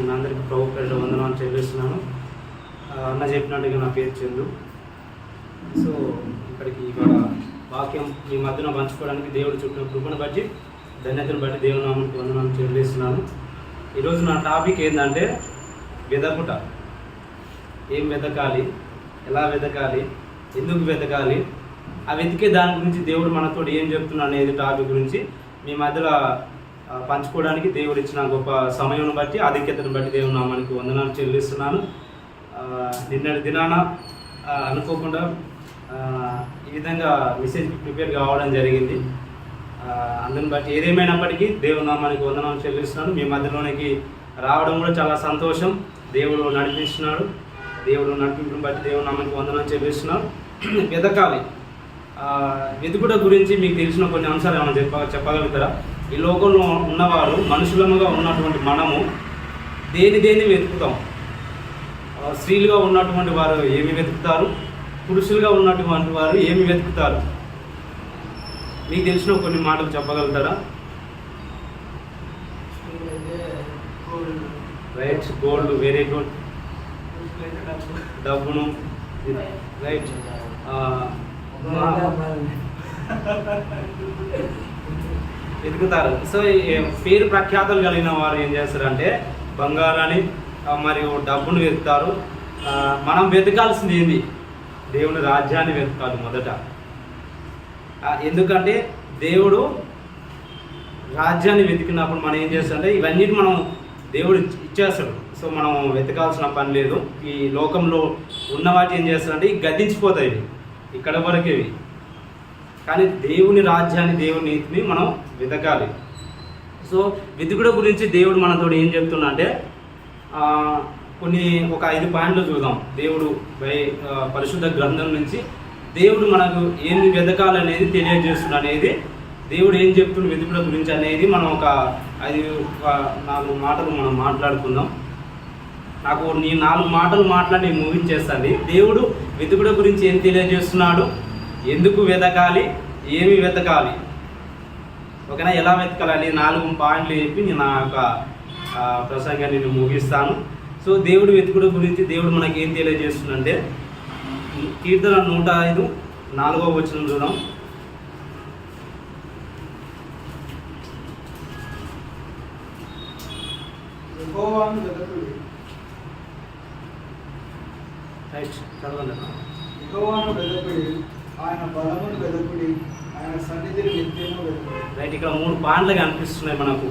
మీ అందరికీ ప్రభు పేరిట వందనాలు చెల్లిస్తున్నాను. అన్న చెప్పినట్టుగా నా పేరు చందు. సో ఇక్కడికి ఇవాళ వాక్యం మీ మధ్యన పంచుకోవడానికి దేవుడు చుట్టూ కృపను బట్టి ధన్యతను బట్టి దేవుని నామానికి వందనాలు చెల్లిస్తున్నాను. ఈరోజు నా టాపిక్ ఏంటంటే వెదకుట. ఏం వెతకాలి, ఎలా వెతకాలి, ఎందుకు వెతకాలి, ఆ వెతికే దాని గురించి దేవుడు మనతో ఏం చెప్తున్నా అనేది టాపిక్ గురించి మీ మధ్యలో పంచుకోవడానికి దేవుడు ఇచ్చిన గొప్ప సమయం బట్టి ఆధిక్యతను బట్టి దేవుని నామానికి వందనాలు చెల్లిస్తున్నాను. నిన్నటి దినాన అనుకోకుండా ఈ విధంగా మెసేజ్కి ప్రిపేర్ కావడం జరిగింది. అందుని బట్టి ఏదేమైనప్పటికీ దేవుని నామానికి వందనాలు చెల్లిస్తున్నాను. మీ మధ్యలోనికి రావడం కూడా చాలా సంతోషం. దేవుడు నడిపిస్తున్నాడు. దేవుడు నడిపించడం బట్టి దేవుని నామానికి వందనాలు చెల్లిస్తున్నాను. వెతకాలి. వెతుకుట గురించి మీకు తెలిసిన కొన్ని అంశాలు ఏమైనా చెప్పగలుగుతారా? ఈ లోకంలో ఉన్నవారు మనుషులముగా ఉన్నటువంటి మనము దేని వెతుకుతాం. స్త్రీలుగా ఉన్నటువంటి వారు ఏమి వెతుకుతారు, పురుషులుగా ఉన్నటువంటి వారు ఏమి వెతుకుతారు? మీకు తెలిసిన కొన్ని మాటలు చెప్పగలుగుతారా? Right, gold, very good. డబ్బును, రైట్. వెతుకుతారు. సో పేరు ప్రఖ్యాతలు కలిగిన వారు ఏం చేస్తారంటే బంగారాన్ని మరియు డబ్బును వెతుకుతారు. మనం వెతకాల్సింది ఏంది? దేవుని రాజ్యాన్ని వెతకాలి మొదట. ఎందుకంటే దేవుడు రాజ్యాన్ని వెతికినప్పుడు మనం ఏం చేస్తామంటే ఇవన్నిటి మనం దేవుడు ఇచ్చేస్తాడు. సో మనం వెతకాల్సిన పని లేదు. ఈ లోకంలో ఉన్న వాటి ఏం చేస్తారంటే గద్దించిపోతాయి ఇక్కడ వరకేవి. కానీ దేవుని రాజ్యాన్ని, దేవుని నీతిని మనం వెతకాలి. సో వెతుకుడ గురించి దేవుడు మనతో ఏం చెప్తున్నా అంటే ఒక 5 పాయింట్లు చూద్దాం. దేవుడు పరిశుద్ధ గ్రంథం నుంచి దేవుడు మనకు ఏంది వెతకాలనేది తెలియజేస్తున్నా అనేది దేవుడు ఏం చెప్తున్న వెతుకుడ గురించి అనేది మనం ఒక 4 మాటలు మనం మాట్లాడుకుందాం. నాకు నీ 4 మాటలు మాట్లాడి నేను ముగించేస్తాను. దేవుడు వెతుకుడ గురించి ఏం తెలియజేస్తున్నాడు, ఎందుకు వెతకాలి, ఏమి వెతకాలి, ఓకేనా, ఎలా వెతకాలి 4 పాయింట్లు చెప్పి నేను నా యొక్క ప్రసంగాన్ని నేను ముగిస్తాను. సో దేవుడు వెతుకుడు గురించి దేవుడు మనకి ఏం తెలియజేస్తుందంటే కీర్తన 105 4వ వచనం చూద్దాం. రైట్, చదవండి. యెహోవాను వెదకుడి, ఆయన బలమును వెదకుడి, ఆయన సన్నిధిని నిత్యము వెదకుడి. రైట్, ఇక్కడ 3 పాయింట్లు కనిపిస్తున్నాయి మనకు.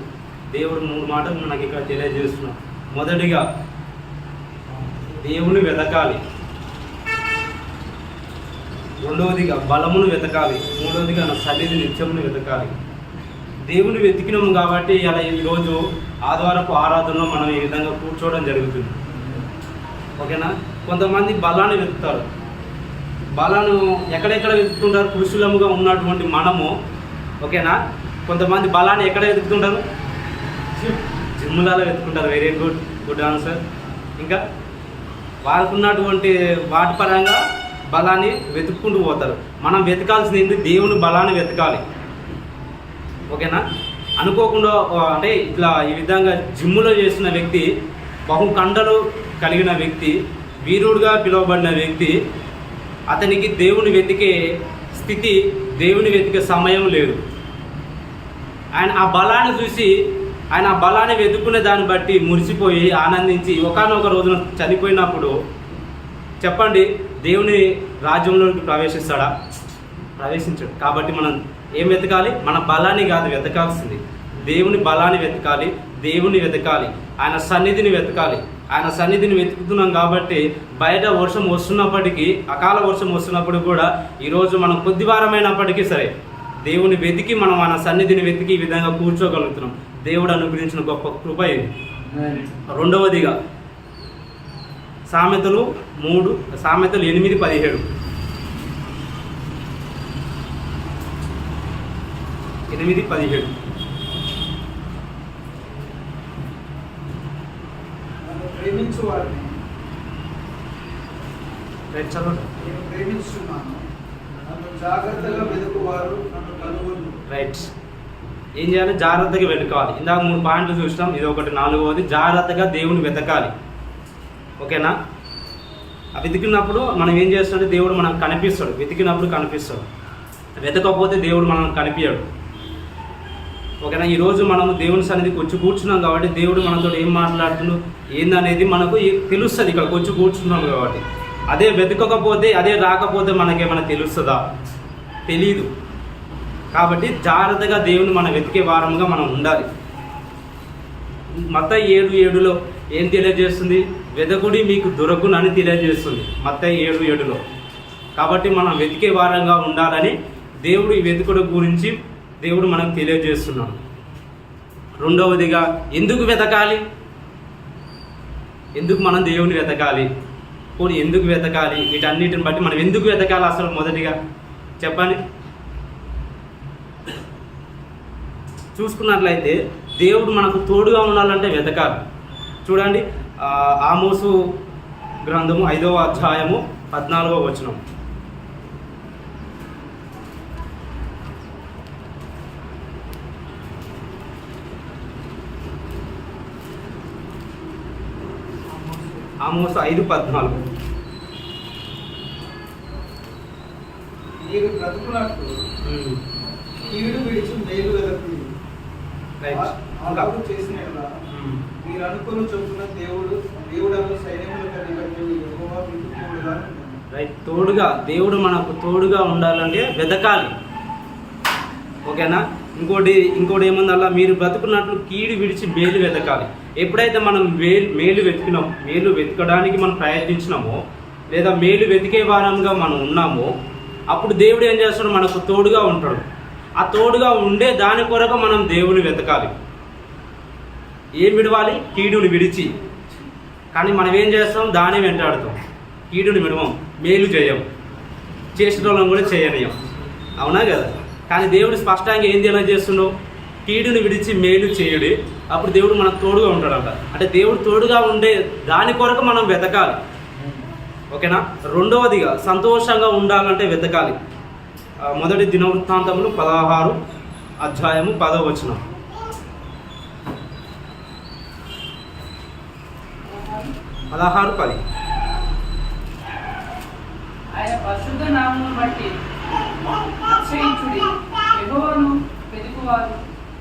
దేవుడు 3 మాటలు మనకి ఇక్కడ తెలియజేస్తున్నాం. మొదటిగా దేవుని వెతకాలి, రెండవదిగా బలమును వెతకాలి, మూడవదిగా నా సన్నిధి నిత్యమును వెతకాలి. దేవుని వెతికినాము కాబట్టి ఇలా ఈరోజు ఆదివారపు ఆరాధనలో మనం ఈ విధంగా కూర్చోవడం జరుగుతుంది, ఓకేనా. కొంతమంది బలాన్ని వెతుకుతారు. బలాన్ని ఎక్కడెక్కడ వెతుకుతుంటారు? పురుషులముగా ఉన్నటువంటి మనము, ఓకేనా. కొంతమంది బలాన్ని ఎక్కడ వెతుకుతుంటారు? జిమ్ములలో వెతుకుంటారు. Very good, good answer. ఇంకా వారికి ఉన్నటువంటి వాటి పరంగా బలాన్ని వెతుక్కుంటూ పోతారు. మనం వెతకాల్సింది ఏంటి? దేవుని బలాన్ని వెతకాలి, ఓకేనా. అనుకోకుండా అంటే ఇట్లా ఈ విధంగా జిమ్ములో చేసిన వ్యక్తి, బహుకండలు కలిగిన వ్యక్తి, వీరుడుగా పిలువబడిన వ్యక్తి, అతనికి దేవుని వెతికే స్థితి, దేవుని వెతికే సమయం లేదు. ఆయన ఆ బలాన్ని చూసి ఆయన ఆ బలాన్ని వెతుక్కునే దాన్ని బట్టి మురిసిపోయి ఆనందించి ఒకానొక రోజున చనిపోయినప్పుడు చెప్పండి, దేవుని రాజ్యంలోకి ప్రవేశిస్తాడా? ప్రవేశించాడు. కాబట్టి మనం ఏం వెతకాలి? మన బలాన్ని కాదు వెతకాల్సింది, దేవుని బలాన్ని వెతకాలి, దేవుని వెతకాలి, ఆయన సన్నిధిని వెతకాలి. ఆయన సన్నిధిని వెతుకుతున్నాం కాబట్టి బయట వర్షం వస్తున్నప్పటికీ, అకాల వర్షం వస్తున్నప్పుడు కూడా ఈరోజు మనం కొద్ది వారమైనప్పటికీ సరే దేవుని వెతికి మనం ఆయన సన్నిధిని వెతికి ఈ విధంగా కూర్చోగలుగుతున్నాం. దేవుడు అనుగ్రహించిన గొప్ప కృప ఇది. రెండవదిగా సామెతలు 8:17. 8:17. ప్రేమించు వారిని నేను ప్రేమించున్నాను, నన్ను జాగ్రత్తగా వెతుకువారు నన్ను కనుగొను. రైట్, ఏం చేయాలి? జాగ్రత్తగా వెతకాలి. ఇందాక 3 పాయింట్లు చూసినాం, ఇది ఒకటి. 4వది జాగ్రత్తగా దేవుని వెతకాలి. ఓకేనా? ఆ వెతికినప్పుడు మనం ఏం చేస్తాడంటే దేవుడు మనకు కనిపిస్తాడు. వెతికినప్పుడు కనిపిస్తాడు, వెతకపోతే దేవుడు మనల్ని కనిపించాడు. ఓకేనా? ఈరోజు మనము దేవుని సన్నిధికి వచ్చి కూర్చున్నాం కాబట్టి దేవుడు మనతో ఏం మాట్లాడుతున్నాడు ఏందనేది మనకు తెలుస్తుంది. ఇక్కడికి వచ్చి కూర్చున్నాం కాబట్టి. అదే వెతకకపోతే, అదే రాకపోతే మనకేమైనా తెలుస్తుందా? తెలీదు. కాబట్టి జాగ్రత్తగా దేవుని మనం వెతికే వారంగా మనం ఉండాలి. మత్తయి 7:7లో ఏం తెలియజేస్తుంది? వెతకుడి మీకు దొరకునని తెలియజేస్తుంది మత్తయి 7:7లో. కాబట్టి మనం వెతికే వారంగా ఉండాలని దేవుడు ఈ వెతుకుడు గురించి దేవుడు మనకు తెలియజేస్తున్నాడు. రెండవదిగా ఎందుకు వెతకాలి? ఎందుకు మనం దేవుని వెతకాలి? పోనీ ఎందుకు వెతకాలి? వీటన్నిటిని బట్టి మనం ఎందుకు వెతకాలి అసలు? మొదటిగా చెప్పండి. చూసుకున్నట్లయితే దేవుడు మనకు తోడుగా ఉండాలంటే వెతకాలి. చూడండి, ఆమోసు గ్రంథము 5వ అధ్యాయము 14వ వచనం. ఆమోసు 5:14. మీరు బ్రతుకున్నట్టు కీడు విడిచి మేలు వెదకుడి. చేసినట్లా మీరు అనుకుని చొప్పున దేవుడు సైన్యములకు అధిపతి యెహోవా మీకు తోడుగా ఉంటాడు. రైట్. తోడుగా, దేవుడు మనకు తోడుగా ఉండాలంటే వెతకాలి. ఓకేనా? ఇంకోటి ఏముందల్లా, మీరు బ్రతుకున్నట్లు కీడు విడిచి మేలు వెతకాలి. ఎప్పుడైతే మనం మేలు వెతికినాం, మేలు వెతకడానికి మనం ప్రయత్నించినామో, లేదా మేలు వెతికే వారంగా మనం ఉన్నామో, అప్పుడు దేవుడు ఏం చేస్తాడు? మనకు తోడుగా ఉంటాడు. ఆ తోడుగా ఉండే దాని కొరకు మనం దేవుని వెతకాలి. ఏం విడవాలి? కీడుని విడిచి. కానీ మనం ఏం చేస్తాం? దాన్ని వెంటాడుతాం. కీడుని విడవం, మేలు చేయం, చేసిన వాళ్ళని కూడా చేయనీయం. అవునా కదా? కానీ దేవుడు స్పష్టంగా ఏం తెలియజేస్తుండో? కీడుని విడిచి మేలు చేయుడి, అప్పుడు దేవుడు మనకు తోడుగా ఉంటాడంట. అంటే దేవుడు తోడుగా ఉండే దాని కొరకు మనం వెతకాలి. ఓకేనా? రెండవదిగా సంతోషంగా ఉండాలంటే వెతకాలి. మొదటి దినవృత్తాంతములు 16 అధ్యాయము 10వ వచనం. 16:10. ఆయన పరిశుద్ధ నామమును బట్టి అతిశయించుడి, యెహోవాను వెతుకువారు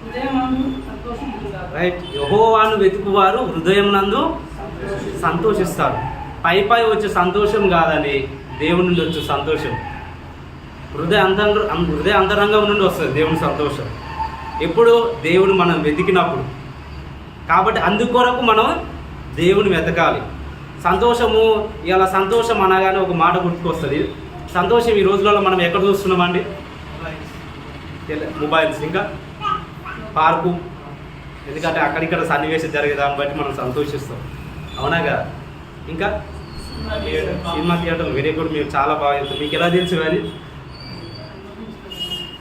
హృదయమందు సంతోషించుతారు. రైట్. యెహోవాను వెతుకువారు హృదయమునందు సంతోషిస్తారు. పై వచ్చే సంతోషం కాదని దేవుని నుండి వచ్చే సంతోషం. హృదయ అంతరంగం నుండి వస్తుంది దేవుని సంతోషం. ఎప్పుడు? దేవుడు మనం వెతికినప్పుడు. కాబట్టి అందుకొరకు మనం దేవుని వెతకాలి. సంతోషము, ఇలా సంతోషం అనగానే ఒక మాట గుర్తుకొస్తుంది. సంతోషం ఈ రోజులలో మనం ఎక్కడ చూస్తున్నామండి? మొబైల్స్, ఇంకా పార్కు. ఎందుకంటే అక్కడిక్కడ సన్నివేశం జరిగే దాన్ని బట్టి మనం సంతోషిస్తాం. అవునా కదా? ఇంకా సినిమా థియేటర్. వెరీ గుడ్, మీరు చాలా బాగా చెప్తారు. మీకు ఎలా తెలుసు? కానీ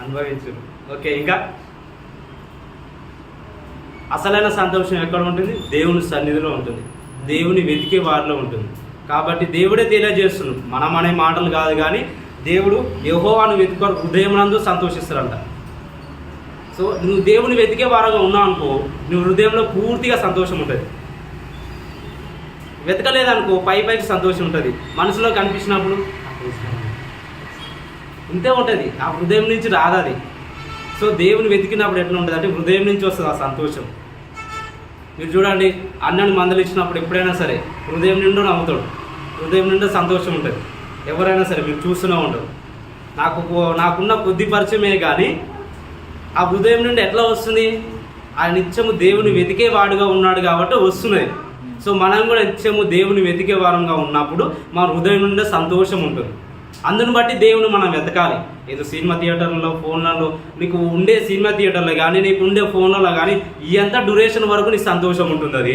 అనుభవించు. ఓకే. ఇంకా అసలైన సంతోషం ఎక్కడ ఉంటుంది? దేవుని సన్నిధిలో ఉంటుంది, దేవుని వెతికే వారిలో ఉంటుంది. కాబట్టి దేవుడే తెలియజేస్తున్నాడు, మనం అనే మాటలు కాదు. కానీ దేవుడు యెహోవాను వెతుకు హృదయమునందు సంతోషిస్తాడంట. సో నువ్వు దేవుని వెతికే వారంగా ఉన్నావు అనుకో, నువ్వు హృదయంలో పూర్తిగా సంతోషం ఉంటుంది. వెతకలేదనుకో పైకి సంతోషం ఉంటుంది, మనసులో కనిపించినప్పుడు ఇంతే ఉంటుంది. ఆ హృదయం నుంచి రాదు అది. సో దేవుని వెతికినప్పుడు ఎట్లా ఉంటుంది అంటే హృదయం నుంచి వస్తుంది ఆ సంతోషం. మీరు చూడండి, అన్నని మందలు ఇచ్చినప్పుడు ఎప్పుడైనా సరే హృదయం నిండా నవ్వుతాడు, హృదయం నిండా సంతోషం ఉంటుంది. ఎవరైనా సరే మీరు చూస్తూనే ఉంటారు. నాకున్న కొద్ది పరిచయమే కానీ ఆ హృదయం నుండి ఎట్లా వస్తుంది? ఆ నిత్యము దేవుని వెతికే వాడుగా ఉన్నాడు కాబట్టి వస్తున్నాయి. సో మనం కూడా నిత్యము దేవుని వెతికే వారంగా ఉన్నప్పుడు మన హృదయం నుండి సంతోషం ఉంటుంది. అందుని బట్టి దేవుని మనం వెతకాలి. ఏదో సినిమా థియేటర్లో, ఫోన్లలో, నీకు ఉండే సినిమా థియేటర్లో కానీ నీకు ఉండే ఫోన్లలో కానీ ఎంత డ్యూరేషన్ వరకు నీకు సంతోషం ఉంటుంది. అది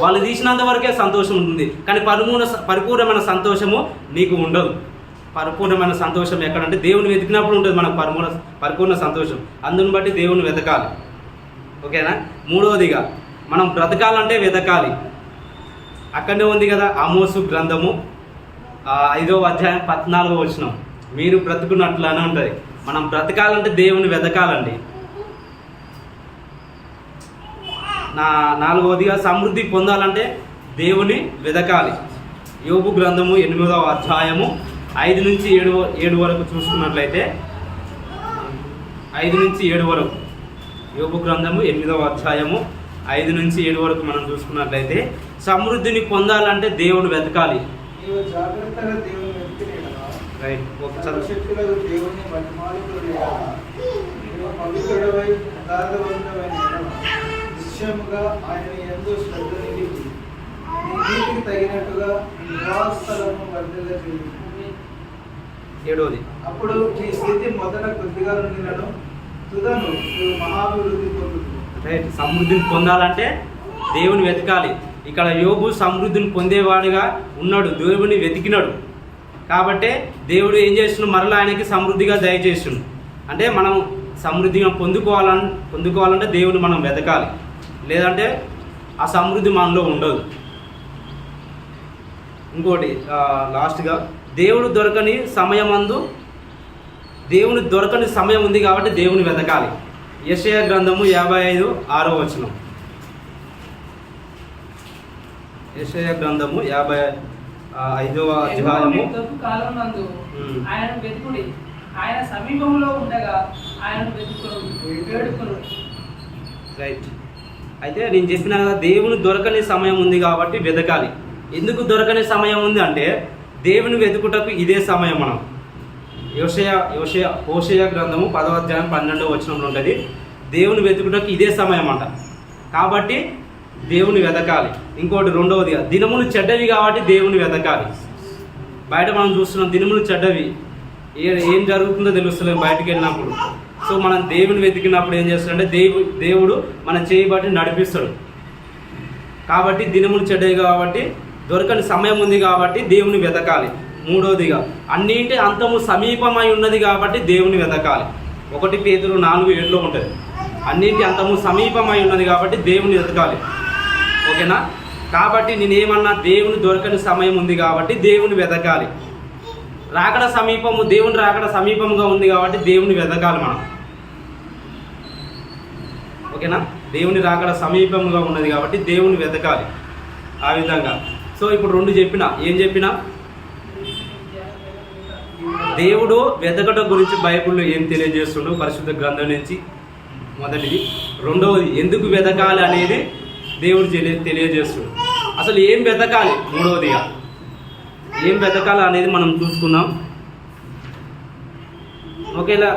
వాళ్ళు తీసినంత వరకే సంతోషం ఉంటుంది. కానీ పరిపూర్ణమైన సంతోషము నీకు ఉండదు. పరిపూర్ణమైన సంతోషం ఎక్కడంటే దేవుని వెతికినప్పుడు ఉంటుంది మనకు పరిపూర్ణ సంతోషం. అందుని బట్టి దేవుని వెతకాలి. ఓకేనా? మూడవదిగా మనం బ్రతకాలంటే వెతకాలి. అక్కడనే ఉంది కదా ఆమోసు గ్రంథము 5వ అధ్యాయం 14వ వచనం. మీరు బ్రతుకున్నట్లు అని ఉంటుంది. మనం బ్రతకాలంటే దేవుని వెతకాలండి. నాలుగవదిగా సమృద్ధి పొందాలంటే దేవుని వెదకాలి. యోబు గ్రంథము 8వ అధ్యాయము 5 నుంచి 7 వరకు చూసుకున్నట్లయితే 5 నుంచి 7 వరకు యోబు గ్రంథము 8వ అధ్యాయము 5 నుంచి 7 వరకు మనం చూసుకున్నట్లయితే సమృద్ధిని పొందాలంటే దేవుడు వెతకాలి. నీవు జాగ్రత్తగా దేవుని వెతికినట్లుగా రైట్. ఒక చదువు. సర్వశక్తులకు దేవుని బతిమాలుకొనుట, నీవు పవిత్రుడవై యథార్థవంతుడవైన యెహోవా, నిశ్చయముగా ఆయనని యందు శ్రద్ధ నిలిపి నీ నీతికి తగినట్టుగా నీ నివాసస్థలము వర్ధిల్లజేయుము. 7వది. అప్పుడు నీ స్థితి మొదట కొద్దిగా నుండినను తుదను నీవు మహాభివృద్ధి పొందుతుంది. రైట్. సమృద్ధిని పొందాలంటే దేవుని వెతకాలి. ఇక్కడ యోబు సమృద్ధిని పొందేవాడిగా ఉన్నాడు, దేవుని వెతికినాడు. కాబట్టి దేవుడు ఏం చేస్తున్నాడు, మరలా ఆయనకి సమృద్ధిగా దయచేస్తున్నాడు. అంటే మనం సమృద్ధిగా పొందుకోవాలంటే దేవుని మనం వెతకాలి, లేదంటే ఆ సమృద్ధి మనలో ఉండదు. ఇంకోటి లాస్ట్గా దేవుడు దొరకని సమయం ఉంది కాబట్టి దేవుని వెతకాలి. యెషయా గ్రంథము 55:6 వచనం. యెషయా గ్రంథము 55వ అధ్యాయము. కాలం నందు ఆయన వెతుకుడి, ఆయన సమీపంలో ఉండగా ఆయన వేడుకొను. రైట్. అయితే నేను చెప్పిన కదా, దేవుని దొరకని సమయం ఉంది కాబట్టి వెతకాలి. ఎందుకు సమయం ఉంది అంటే దేవుని వెతుకుటకు ఇదే సమయం. మనం హోషేయ గ్రంథము 10వ అధ్యాయం 12వ వచనంలో ఉంటుంది, దేవుని వెతుకుటకు ఇదే సమయం అంట. కాబట్టి దేవుని వెతకాలి. ఇంకోటి రెండవదిగా దినములు చెడ్డవి కాబట్టి దేవుని వెతకాలి. బయట మనం చూస్తున్నాం దినములు చెడ్డవి, ఏం జరుగుతుందో తెలుస్తలేదు బయటికి వెళ్ళినప్పుడు. సో మనం దేవుని వెతికినప్పుడు ఏం చేస్తాడంటే దేవుడు మన చేయబట్టి నడిపిస్తాడు. కాబట్టి దినములు చెడ్డవి కాబట్టి దొరకని సమయం ఉంది కాబట్టి దేవుని వెతకాలి. మూడవదిగా అన్నింటి అంతము సమీపమై ఉన్నది కాబట్టి దేవుని వెతకాలి. 1 పేతురు 4:7 ఉంటుంది, అన్నింటి అంతము సమీపమై ఉన్నది కాబట్టి దేవుని వెతకాలి. ఓకేనా? కాబట్టి నేనేమన్నా దేవుని దొరకని సమయం ఉంది కాబట్టి దేవుని వెతకాలి. దేవుని రాకడ సమీపంగా ఉంది కాబట్టి దేవుని వెతకాలి మనం. ఓకేనా? దేవుని రాకడ సమీపంగా ఉన్నది కాబట్టి దేవుని వెతకాలి. ఆ విధంగా. సో ఇప్పుడు 2 చెప్పినా, ఏం చెప్పినా దేవుడు వెతకడం గురించి బైబిల్లో ఏం తెలియజేస్తుండో పరిశుద్ధ గ్రంథం నుంచి మొదటిది. రెండవది ఎందుకు వెతకాలి అనేది దేవుడు తెలియజేస్తుంది. అసలు ఏం వెతకాలి, మూడవదిగా ఏం వెతకాలి అనేది మనం చూసుకుందాం. ఒకేలా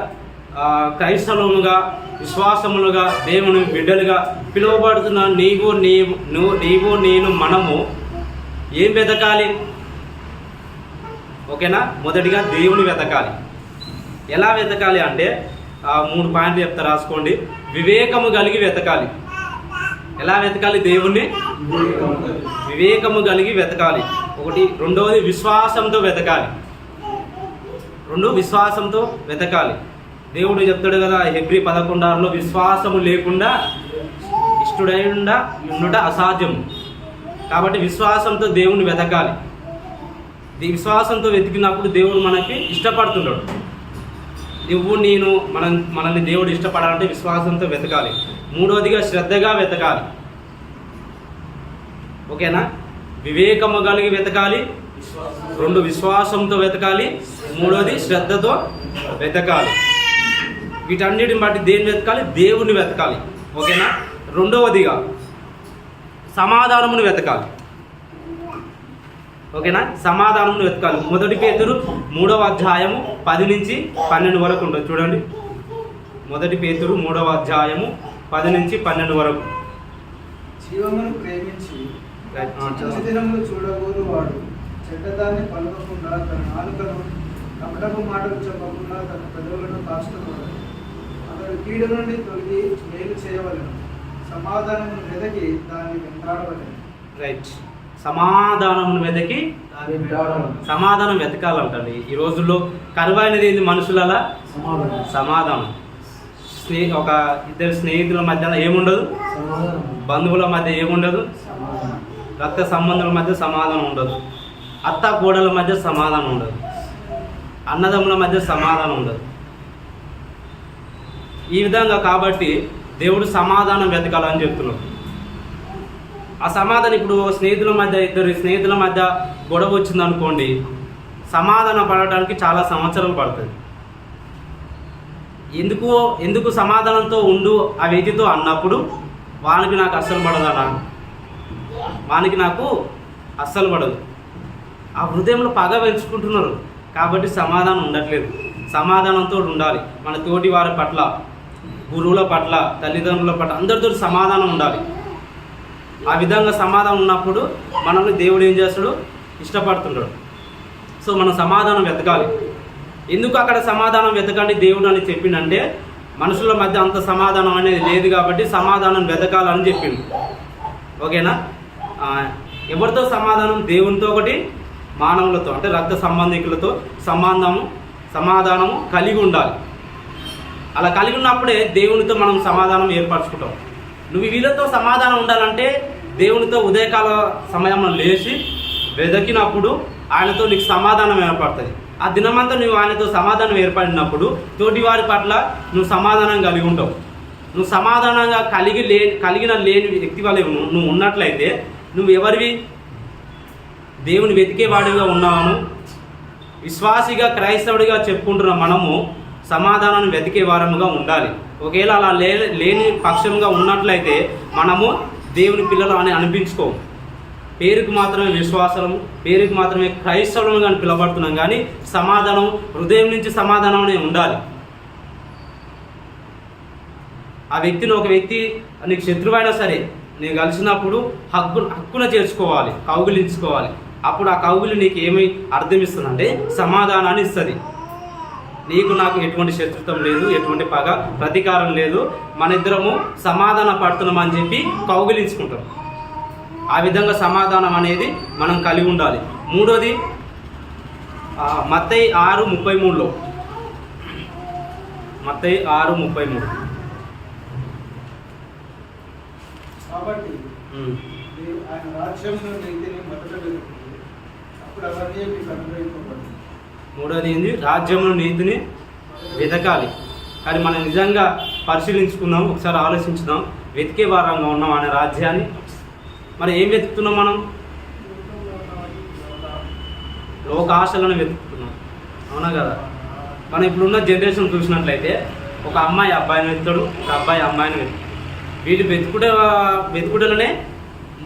క్రైస్తవులుగా విశ్వాసములుగా దేవుని బిడ్డలుగా పిలువబడుతున్న నీవు నేను మనము ఏం వెతకాలి? ఓకేనా? మొదటిగా దేవుని వెతకాలి. ఎలా వెతకాలి అంటే 3 పాయింట్లు చెప్తా, రాసుకోండి. వివేకము కలిగి వెతకాలి. ఎలా వెతకాలి? దేవుణ్ణి వివేకము కలిగి వెతకాలి. రెండవది విశ్వాసంతో వెతకాలి. విశ్వాసంతో వెతకాలి. దేవుడు చెప్తాడు కదా హెబ్రీ 11:6లో, విశ్వాసము లేకుండా ఇష్టడై ఉండుట అసాధ్యం. కాబట్టి విశ్వాసంతో దేవుని వెతకాలి. విశ్వాసంతో వెతికినప్పుడు దేవుడు మనకి ఇష్టపడుతున్నాడు. మనల్ని దేవుడు ఇష్టపడాలంటే విశ్వాసంతో వెతకాలి. మూడవదిగా శ్రద్ధగా వెతకాలి. ఓకేనా? వివేకము కలిగి వెతకాలి. 2 విశ్వాసంతో వెతకాలి. 3వది శ్రద్ధతో వెతకాలి. వీటన్నిటిని బట్టి దేన్ని వెతకాలి? దేవుని వెతకాలి. ఓకేనా? రెండవదిగా సమాధానమును వెతకాలి. ఓకేనా? సమాధానమును వెతకాలి. 1 పేతురు 3వ అధ్యాయము 10 నుంచి 12 వరకు ఉంటుంది. చూడండి, 1 పేతురు 3వ అధ్యాయము 10 నుంచి 12 వరకు. జీవమును ప్రేమించి దినములు చూడగోరు వాడు చెడ్డదాన్ని పలకకుండా తన నాలుకను కపటపు మాటలు చెప్పకుండా తన పెదవులను కాచుకోవాలి. అతడు కీడు నుండి తొలగి మేలు చేయవలను, సమాధానమును వెదకి దాన్ని వెంటాడవలను. రైట్. సమాధానమును వెతకి సమాధానం వెతకాలంటండి. ఈ రోజుల్లో కరువైనది ఏంది మనుషులలా? సమాధానం. ఒక ఇద్దరు స్నేహితుల మధ్య ఏముండదు, బంధువుల మధ్య ఏముండదు, రక్త సంబంధుల మధ్య సమాధానం ఉండదు, అత్త కోడల మధ్య సమాధానం ఉండదు, అన్నదమ్ముల మధ్య సమాధానం ఉండదు. ఈ విధంగా కాబట్టి దేవుడు సమాధానం వెతకాలని చెప్తున్నాడు. ఆ సమాధానం ఇప్పుడు ఇద్దరు స్నేహితుల మధ్య గొడవ వచ్చింది అనుకోండి, సమాధానం పడటానికి చాలా సంవత్సరాలు పడుతుంది. ఎందుకు సమాధానంతో ఉండు ఆ వ్యక్తితో అన్నప్పుడు వానికి నాకు అస్సలు పడదనా, వానికి నాకు అస్సలు పడదు. ఆ హృదయంలో పగ పెంచుకుంటున్నారు కాబట్టి సమాధానం ఉండట్లేదు. సమాధానంతో ఉండాలి. మన తోటి వారి పట్ల, గురువుల పట్ల, తల్లిదండ్రుల పట్ల అందరితో సమాధానం ఉండాలి. ఆ విధంగా సమాధానం ఉన్నప్పుడు మనల్ని దేవుడు ఏం చేస్తాడు, ఇష్టపడుతుంటాడు. సో మనం సమాధానం వెతకాలి. ఎందుకు అక్కడ సమాధానం వెతకండి దేవుడు అని చెప్పిండంటే, మనుషుల మధ్య అంత సమాధానం అనేది లేదు కాబట్టి సమాధానం వెతకాలని చెప్పిండు. ఓకేనా? ఎవరితో సమాధానం? దేవునితో, ఒకటి మానవులతో అంటే రక్త సంబంధికులతో సమాధానము కలిగి ఉండాలి. అలా కలిగి ఉన్నప్పుడే దేవునితో మనం సమాధానం ఏర్పరచుకుంటాం. నువ్వు వీళ్ళతో సమాధానం ఉండాలంటే దేవునితో ఉదయకాల సమయంలో లేచి వెదకినప్పుడు ఆయనతో నీకు సమాధానం ఏర్పడుతుంది. ఆ దినమంతా నువ్వు ఆయనతో సమాధానం ఏర్పడినప్పుడు తోటి వారి పట్ల నువ్వు సమాధానం కలిగి ఉంటావు. నువ్వు సమాధానంగా కలిగిన లేని వ్యక్తి వల్ల నువ్వు ఉన్నట్లయితే నువ్వు ఎవరివి? దేవుని వెతికేవాడిగా ఉన్నాము. విశ్వాసిగా క్రైస్తవుడిగా చెప్పుకుంటున్న మనము సమాధానాన్ని వెతికే వారముగా ఉండాలి. ఒకవేళ అలా లేని పక్షంగా ఉన్నట్లయితే మనము దేవుని పిల్లలు అని అనిపించుకోము. పేరుకు మాత్రమే విశ్వాసము, పేరుకు మాత్రమే క్రైస్తవులను కానీ పిలబడుతున్నాం, కానీ సమాధానం హృదయం నుంచి సమాధానం అనేది ఉండాలి. ఆ వ్యక్తిని, ఒక వ్యక్తి నీకు శత్రువైనా సరే నీకు కలిసినప్పుడు హక్కున చేర్చుకోవాలి, కౌగిలించుకోవాలి. అప్పుడు ఆ కౌగిలి నీకు ఏమి అర్థం ఇస్తుందంటే సమాధానాన్ని ఇస్తుంది. నీకు నాకు ఎటువంటి శత్రుత్వం లేదు, ఎటువంటి పగ ప్రతీకారం లేదు, మన ఇద్దరము సమాధాన పడుతున్నామని చెప్పి కౌగిలించుకుంటాం. ఆ విధంగా సమాధానం అనేది మనం కలిగి ఉండాలి. మూడోది మత్తయి 6:33లో, మత్తయి 6:33. కాబట్టి ఆయన రాజ్యంలో నీతిని మొదట వెతుకుతుంది, అప్పుడు అవన్నీ మీకు అనుగ్రహింపబడుతుంది. మూడోది ఏంది? రాజ్యంలో నీతిని వెతకాలి. కానీ మనం నిజంగా పరిశీలించుకుందాం, ఒకసారి ఆలోచించుదాం. వెతికే వారంగా ఉన్నాం అనే రాజ్యాన్ని. మరి ఏం వెతుకుతున్నాం మనం? లోక ఆశలను వెతుకుతున్నాం. అవునా కదా? మనం ఇప్పుడున్న జనరేషన్ చూసినట్లయితే ఒక అమ్మాయి అబ్బాయిని వెతుకుతాడు, ఒక అబ్బాయి అమ్మాయిని వెతుకుతాడు. వీళ్ళు వెతుకుటలోనే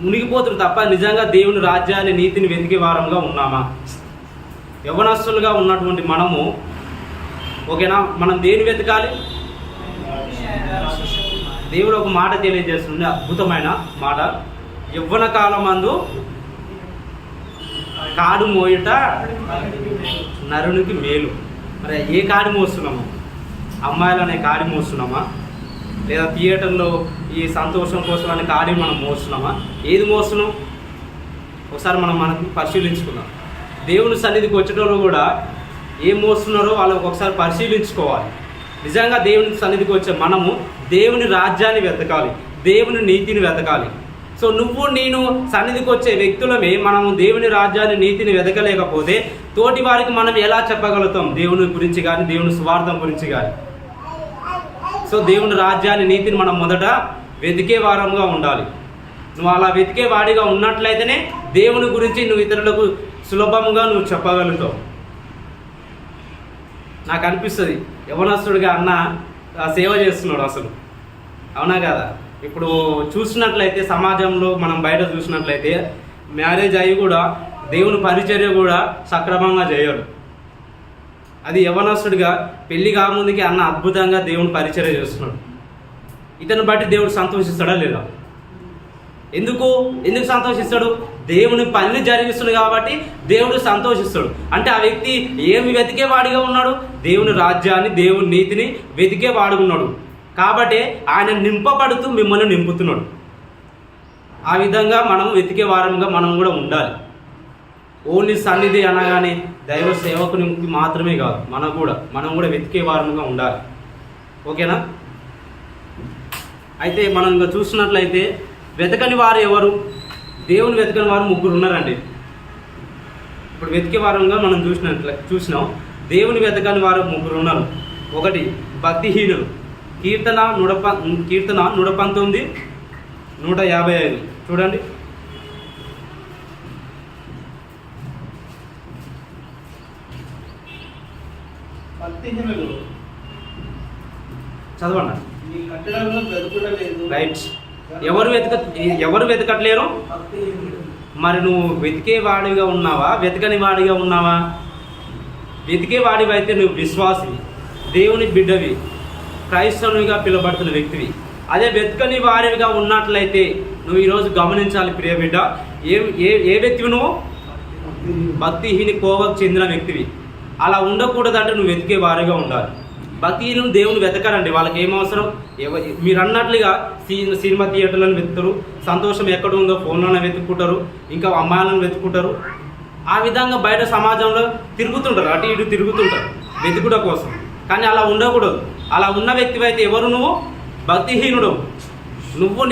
మునిగిపోతున్నారు తప్ప నిజంగా దేవుని రాజ్యాన్ని, నీతిని వెతికే వారంగా ఉన్నామా? యవ్వనస్తులుగా ఉన్నటువంటి మనము, ఓకేనా, మనం దేని వెతకాలి? దేవుడు ఒక మాట తెలియజేస్తుంది, అద్భుతమైన మాట. యవ్వన కాలమందు కాడు మోయుట నరునికి మేలు. మరి ఏ కాడి మోస్తున్నాము? అమ్మాయిలు అనే కాడి మోస్తున్నామా? లేదా థియేటర్లో ఈ సంతోషం కోసం అనే కాడి మనం మోస్తున్నామా? ఏది మోస్తున్నాం? ఒకసారి మనకి పరిశీలించుకుందాం. దేవుని సన్నిధికి వచ్చేటోళ్ళు కూడా ఏం మోస్తున్నారో వాళ్ళు ఒకసారి పరిశీలించుకోవాలి. నిజంగా దేవుని సన్నిధికి వచ్చే మనము దేవుని రాజ్యాన్ని వెతకాలి, దేవుని నీతిని వెతకాలి. సో నేను సన్నిధికి వచ్చే వ్యక్తులమే మనము దేవుని రాజ్యాన్ని, నీతిని వెతకలేకపోతే తోటి వారికి మనం ఎలా చెప్పగలుగుతాం దేవుని గురించి కానీ, దేవుని స్వార్థం గురించి కానీ? సో దేవుని రాజ్యాన్ని, నీతిని మనం మొదట వెతికే వారంగా ఉండాలి. నువ్వు అలా వెతికే వాడిగా ఉన్నట్లయితేనే దేవుని గురించి నువ్వు ఇతరులకు సులభంగా నువ్వు చెప్పగలుగుతావు. నాకు అనిపిస్తుంది యవనస్తుడిగా అన్న సేవ చేస్తున్నాడు అసలు. అవునా కదా? ఇప్పుడు చూసినట్లయితే సమాజంలో మనం బయట చూసినట్లయితే మ్యారేజ్ అయ్యి కూడా దేవుని పరిచర్య కూడా సక్రమంగా చేయరు. అది యవనస్తుడిగా పెళ్లి కాకముందుకి అన్న అద్భుతంగా దేవుని పరిచర్య చేస్తున్నాడు. ఇతను బట్టి దేవుడు సంతోషిస్తాడా లేదా? ఎందుకు సంతోషిస్తాడు? దేవుని పని జరిగిస్తున్నాడు కాబట్టి దేవుడు సంతోషిస్తాడు. అంటే ఆ వ్యక్తి ఏమి వెతికేవాడిగా ఉన్నాడు? దేవుని రాజ్యాన్ని, దేవుని నీతిని వెతికేవాడుగా ఉన్నాడు. కాబట్టి ఆయన నింపబడుతూ మిమ్మల్ని నింపుతున్నాడు. ఆ విధంగా మనం వెతికే వారంగా మనం కూడా ఉండాలి. ఓన్లీ సన్నిధి అనగానే దైవ సేవకునికి మాత్రమే కాదు, మనం కూడా వెతికే వారంగా ఉండాలి. ఓకేనా? అయితే మనం ఇంకా చూసినట్లయితే వెతకని వారు ఎవరు? దేవుని వెతకని వారు 3 ఉన్నారండి. ఇప్పుడు వెతికే వారంగా మనం చూసినాం. దేవుని వెతకని వారు 3 ఉన్నారు. ఒకటి భక్తిహీనులు. కీర్తన 119, 155 చూడండి. భక్తిహీనులు చదవండి. ఈ కట్టడంలో వెతుకుటలేదు. రైట్. ఎవరు వెతకట్లేరు? భక్తిహీనులు. మరి నువ్వు వెతికే వాడిగా ఉన్నావా, వెతకని వాడిగా ఉన్నావా? వెతికే వాడివి అయితే నువ్వు విశ్వాసివి, దేవుని బిడ్డవి, క్రైస్తవునిగా పిలువబడుతున్న వ్యక్తివి. అదే వెతకని వారిగా ఉన్నట్లయితే నువ్వు ఈరోజు గమనించాలి ప్రియ బిడ్డ, ఏ వ్యక్తివి నువ్వు? భక్తిహీని కోవకు చెందిన వ్యక్తివి. అలా ఉండకూడదంటే నువ్వు వెతికే వారిగా ఉండాలి. భక్తిహీనులు దేవుని వెతకరండి. వాళ్ళకి ఏం అవసరం? మీరు అన్నట్లుగా సినిమా థియేటర్లను వెతుకుతారు, సంతోషం ఎక్కడ ఉందో ఫోన్లోనే వెతుక్కుంటారు, ఇంకా అమ్మాయిలను వెతుక్కుంటారు. ఆ విధంగా బయట సమాజంలో తిరుగుతుంటారు, అటు ఇటు తిరుగుతుంటారు వెతుకుట కోసం. కానీ అలా ఉండకూడదు. అలా ఉన్న వ్యక్తివి అయితే ఎవరు నువ్వు? భక్తిహీనుడు.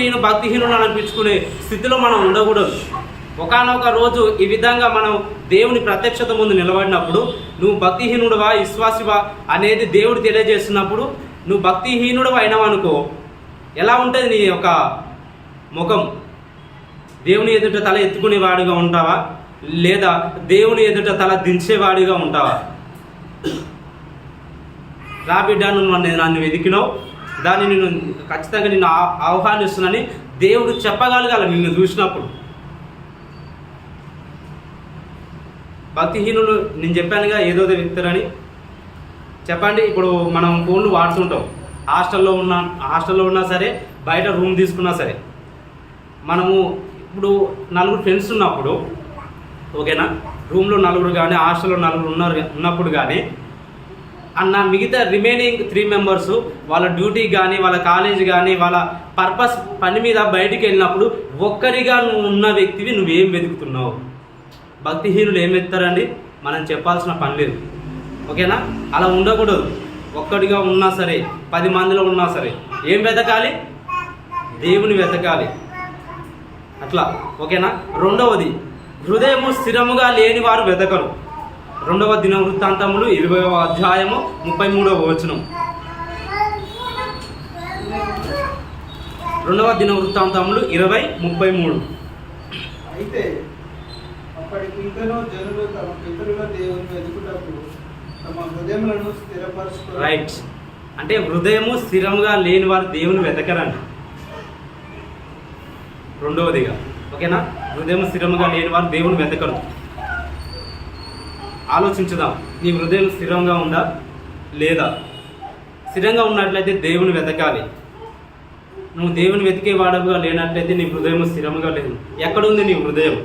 నేను భక్తిహీనుడు అనిపించుకునే స్థితిలో మనం ఉండకూడదు. ఒకానొక రోజు ఈ విధంగా మనం దేవుని ప్రత్యక్షత ముందు నిలబడినప్పుడు నువ్వు భక్తిహీనుడువా విశ్వాసివా అనేది దేవుడు తెలియజేస్తున్నప్పుడు నువ్వు భక్తిహీనుడు అయినావు అనుకో, ఎలా ఉంటుంది నీ యొక్క ముఖం? దేవుని ఎదుట తల ఎత్తుకునేవాడిగా ఉంటావా, లేదా దేవుని ఎదుట తల దించేవాడిగా ఉంటావా? రా బిడ్డ, నువ్వు నన్ను వెతికినావు, దాన్ని నేను ఖచ్చితంగా నిన్ను ఆహ్వానిస్తున్నానని దేవుడు చెప్పగలగాలి నిన్ను చూసినప్పుడు. భక్తిహీనులు నేను చెప్పానుగా ఏదో వ్యక్తులని. చెప్పండి, ఇప్పుడు మనం ఫోన్లు వాడుతుంటాం, హాస్టల్లో ఉన్నా సరే, బయట రూమ్ తీసుకున్నా సరే, మనము ఇప్పుడు నలుగురు ఫ్రెండ్స్ ఉన్నప్పుడు ఓకేనా, రూమ్లో నలుగురు కానీ హాస్టల్లో నలుగురు ఉన్నప్పుడు కానీ అన్న మిగతా రిమైనింగ్ 3 మెంబర్స్ వాళ్ళ డ్యూటీ కానీ వాళ్ళ కాలేజ్ కానీ వాళ్ళ పర్పస్ పని మీద బయటికి వెళ్ళినప్పుడు ఒక్కరిగా నువ్వు ఉన్న వ్యక్తివి నువ్వేం వెతుకుతున్నావు? భక్తిహీనులు ఏం వెతుకుతారండి? మనం చెప్పాల్సిన పని లేదు, ఓకేనా? అలా ఉండకూడదు. ఒక్కడిగా ఉన్నా సరే, 10 మందిలో ఉన్నా సరే ఏం వెతకాలి? దేవుని వెతకాలి, అట్లా, ఓకేనా? రెండవది, హృదయము స్థిరముగా లేని వారు వెతకరు. 2వ దినవృత్తాంతములు 20వ అధ్యాయము 33వ వచనం. 2వ దినవృత్తాంతములు 20:33. అయితే అప్పటికి ఇంకనూ జనులు తమ పితరుల దేవుని వెతుకుటప్పుడు తమ హృదయములను స్థిరపరచుకో. రైట్. అంటే హృదయము స్థిరంగా లేని వారు దేవుని వెతకరండి. రెండవదిగా, ఓకేనా? హృదయం స్థిరంగా లేని వారు దేవుని వెతకరు. ఆలోచించుదాం, నీ హృదయం స్థిరంగా ఉందా లేదా? స్థిరంగా ఉన్నట్లయితే దేవుని వెతకాలి. నువ్వు దేవుని వెతికే వాడవుగా లేనట్లయితే నీ హృదయం స్థిరంగా లేదు. ఎక్కడుంది నీ హృదయం?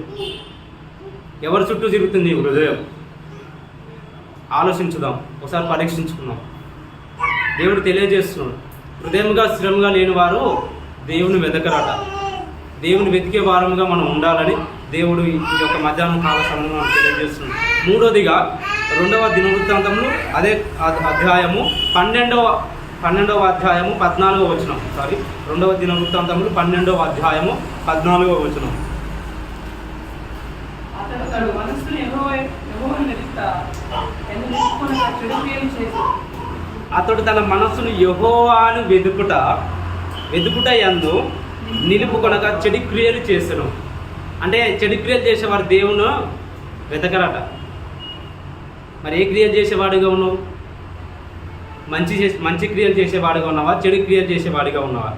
ఎవరి చుట్టూ తిరుగుతుంది నీ హృదయం? ఆలోచించుదాం, ఒకసారి పరీక్షించుకుందాం. దేవుడు తెలియజేస్తున్నాడు, హృదయంగా స్థిరంగా లేని వారు దేవుని వెతకరట. దేవుని వెతికే వారముగా మనం ఉండాలని దేవుడు ఈ యొక్క మధ్యాహ్నం కాల సమయంలో తెలియజేస్తున్నాడు. మూడోదిగా 2వ దినవృత్తాంతములు అదే అధ్యాయము 12వ అధ్యాయము 14వ వచనం. 2వ దినవృత్తాంతములు 12వ అధ్యాయము 14వ వచనం. అతడు తన మనస్సును యెహోవాను వెతుకుట యందు నిలుపుకొనక చెడు క్రియలు చేసెను. అంటే చెడు క్రియలు చేసేవారు దేవుని వెతకరట. మరి ఏ క్రియలు చేసేవాడిగా ఉన్నావు? మంచి క్రియలు చేసేవాడిగా ఉన్నావా, చెడు క్రియలు చేసేవాడిగా ఉన్నావా?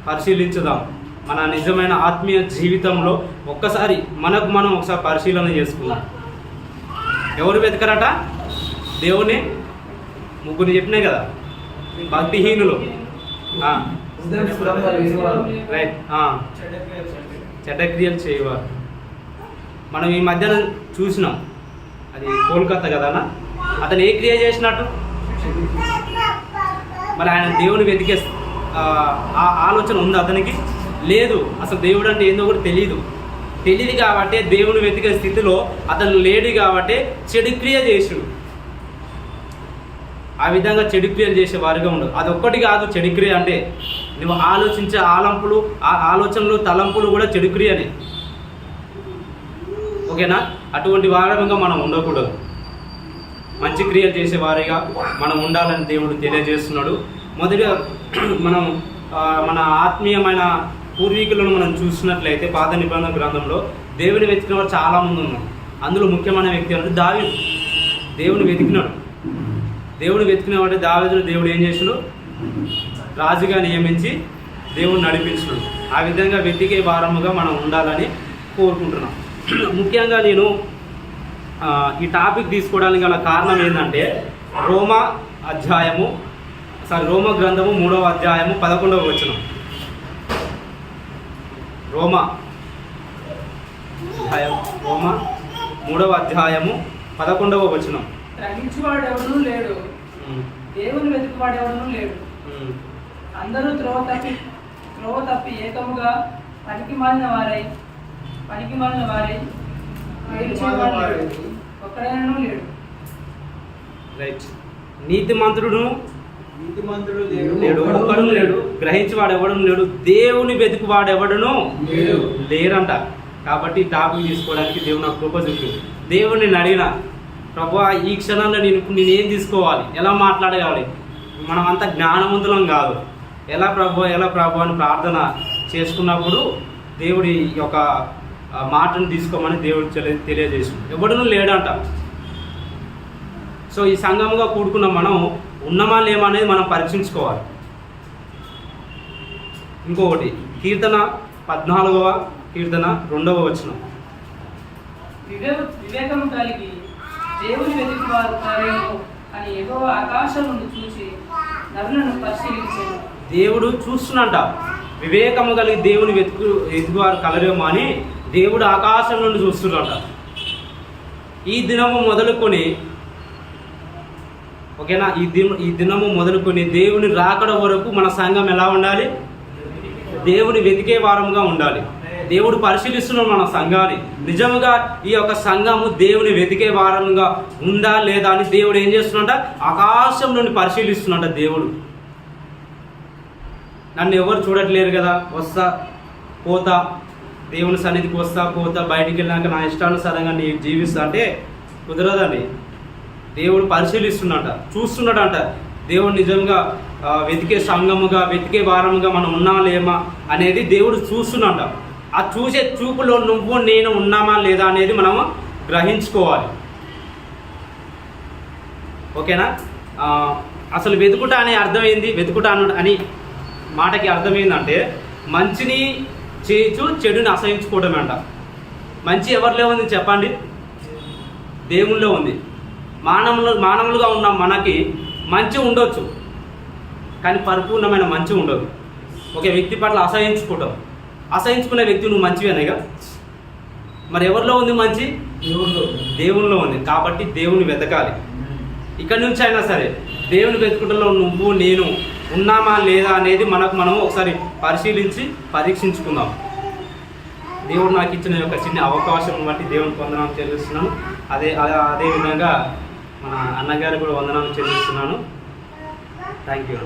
పరిశీలించుదాం. మన నిజమైన ఆత్మీయ జీవితంలో ఒక్కసారి మనకు మనం ఒకసారి పరిశీలన చేసుకుందాం. ఎవరు వెతకరట? దేవుని ముగ్గురు చెప్పినాయి కదా, భక్తిహీనులు, రైట్, చెడ్డ క్రియలు చేయవారు. మనం ఈ మధ్యన చూసినాం, అది కోల్కతా కదా, అతను ఏ క్రియ చేసినట్టు? మరి ఆయన దేవుని వెతికే ఆలోచన ఉంది అతనికి? లేదు. అసలు దేవుడు అంటే ఏందో కూడా తెలియదు కాబట్టి దేవుని వెతికే స్థితిలో అతను లేడు కాబట్టి చెడు క్రియ చేసుడు. ఆ విధంగా చెడు క్రియలు చేసే వారిగా ఉండదు. అదొక్కటి కాదు చెడు క్రియ అంటే, నువ్వు ఆలోచించే ఆలోచనలు తలంపులు కూడా చెడు క్రియనే, ఓకేనా? అటువంటి వారంగా మనం ఉండకూడదు. మంచి క్రియలు చేసే వారిగా మనం ఉండాలని దేవుడు తెలియజేస్తున్నాడు. మొదటిగా మనం మన ఆత్మీయమైన పూర్వీకులను మనం చూసినట్లయితే పాత నిబంధన గ్రంథంలో దేవుని వెతికిన వారు చాలామంది ఉన్నారు. అందులో ముఖ్యమైన వ్యక్తి అంటే దావీదు. దేవుని వెతికినాడు. దేవుని వెతికినవాడే దావీదును దేవుడు ఏం చేసాడు? రాజుగా నియమించి దేవుడు నడిపించినాడు. ఆ విధంగా వెతికే వారముగా మనం ఉండాలని కోరుకుంటున్నాం. ముఖ్యంగా నేను ఈ టాపిక్ తీసుకోవడానికి గల కారణం ఏంటంటే రోమ గ్రంథము 3వ అధ్యాయము 11వ వచనం. రోమ 3వ అధ్యాయము 11వ వచనం. గ్రహించువాడెవడూ లేడు, దేవుని వెతుకువాడెవడూ లేడు. అందరూ త్రోవ తప్పి ఏకముగా పనికి మాలిన వారై ఒక్కడైనా లేడు. రైట్. నీతిమంతుడు లేడు, ఒక్కడు లేడు. గ్రహించేవాడెవడూ లేడు, దేవుని వెతుకువాడెవడను లేరంట. కాబట్టి టాపిక్ తీసుకోవడానికి దేవుడు నాకు కృప చూపింది. దేవుడిని అడిగిన, ప్రభువా ఈ క్షణంలో నేనేం తీసుకోవాలి, ఎలా మాట్లాడగాలి? మనం అంత జ్ఞానవంతులం కాదు. ఎలా ప్రభు అని ప్రార్థన చేసుకున్నప్పుడు దేవుడి యొక్క మాటను తీసుకోమని దేవుడు తెలియజేసి ఎవడనూ లేడంట. సో ఈ సంఘముగా కూడుకున్న మనం ఉన్నమా లేమా అనేది మనం పరీక్షించుకోవాలి. ఇంకొకటి కీర్తన 14వ కీర్తన 2వ వచనం. వివేకము కలిగి దేవుని వెతుకువారు కారేమో అని యెహోవా ఆకాశం నుండి చూసి నరులను పరిశీలించాడు. దేవుడు చూస్తున్నట, వివేకము కలిగి దేవుని వెతుకువారు కలరేమో అని దేవుడు ఆకాశం నుండి చూస్తున్నట. ఈ దినము మొదలుకొని, ఓకేనా, ఈ దినము మొదలుకొని దేవుని రాకడ వరకు మన సంఘం ఎలా ఉండాలి? దేవుని వెతికే వారముగా ఉండాలి. దేవుడు పరిశీలిస్తున్నాడు మన సంఘాన్ని. నిజముగా ఈ యొక్క సంఘము దేవుని వెతికే వారముగా ఉందా లేదా అని దేవుడు ఏం చేస్తున్నట? ఆకాశం నుండి పరిశీలిస్తున్నట. దేవుడు నన్ను ఎవరు చూడట్లేరు కదా, వస్తా పోతా, దేవుని సన్నిధికి వస్తా పోతా, బయటికి వెళ్ళాక నా ఇష్టానుసారంగా నీ జీవిస్తా అంటే కుదరదండి. దేవుడు పరిశీలిస్తున్నట, చూస్తున్నాడంట. దేవుడు నిజంగా వెతికే సంఘముగా, వెతికే వారముగా మనం ఉన్నా లేమా అనేది దేవుడు చూస్తున్నట. ఆ చూసే చూపులో నువ్వు నేను ఉన్నామా లేదా అనేది మనము గ్రహించుకోవాలి. ఓకేనా? అసలు వెతుకుట అనే అర్థం ఏంది? వెతుకుట అని మాటకి అర్థం ఏంటంటే మంచిని చేయొచ్చు, చెడుని అసహించుకోవడం అంట. మంచి ఎవరిలో ఉంది చెప్పండి? దేవునిలో ఉంది. మానవులుగా ఉన్న మనకి మంచి ఉండొచ్చు, కానీ పరిపూర్ణమైన మంచి ఉండదు. ఒక వ్యక్తి పట్ల అసహించుకునే వ్యక్తి నువ్వు మంచివేనాగా? మరి ఎవరిలో ఉంది మంచి? దేవునిలో ఉంది. కాబట్టి దేవుని వెతకాలి. ఇక్కడి నుంచి అయినా సరే దేవుని వెతుకుటలో నువ్వు నేను ఉన్నామా లేదా అనేది మనం ఒకసారి పరిశీలించి పరీక్షించుకుందాం. దేవుడు నాకు ఇచ్చిన యొక్క చిన్న అవకాశం బట్టి దేవునికి వందనాలు చెల్లిస్తున్నాను. అదే విధంగా మన అన్నగారికి కూడా వందనాలు చెల్లిస్తున్నాను. Thank you.